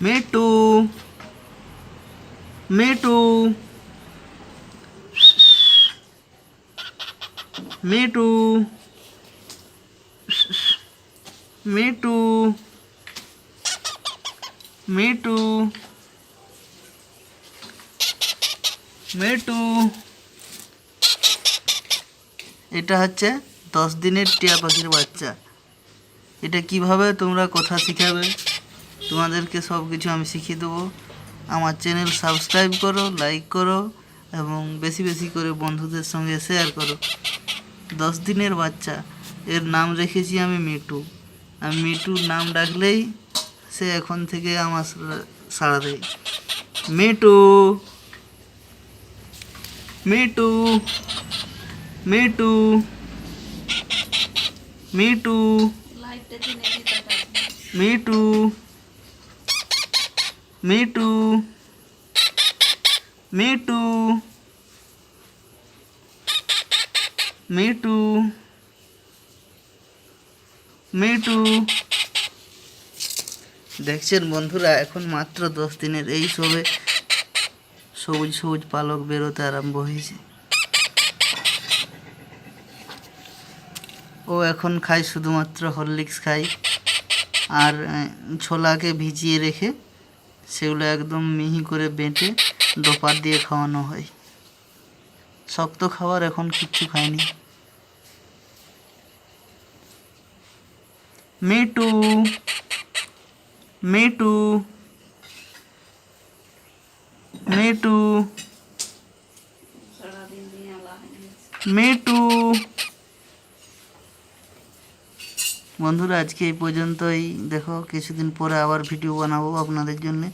Me too Mitu Mitu Mitu Mitu Mitu. এটা হচ্ছে 10 দিনের টিয়া পাখির বাচ্চা। এটা কিভাবে তোমরা কথা শিখাবে তোমাদেরকে সব কিছু আমি শিখিয়ে দেবো। আমার চ্যানেল সাবস্ক্রাইব করো, লাইক করো এবং বেশি বেশি করে বন্ধুদের সঙ্গে শেয়ার করো। 10 দিনের বাচ্চা, এর নাম রেখেছি আমি মিটু। আমি মিটুর নাম ডাকলেই সে এখন থেকে আমার সাড়া দেয়। মিটু মিটু মিটু মিটু মিটু মিটু মিটু মিটু মিটু। দেখছেন বন্ধুরা, এখন মাত্র 10 দিনের, এই সবে সবুজ সবুজ পালক বেরোতে আরম্ভ হয়েছে। ও এখন খায় শুধুমাত্র হরলিক্স খায় আর ছোলাকে ভিজিয়ে রেখে সেগুলো একদম মিহি করে বেটে ডোপার দিয়ে খাওয়ানো হয়। শক্ত খাবার এখন কিচ্ছু খায়নি। মিটু মিটু মিটু মিটু। বন্ধুরা আজকে এই পর্যন্তই। দেখো কিছুদিন পরে আবার ভিডিও বানাবো আপনাদের জন্যে।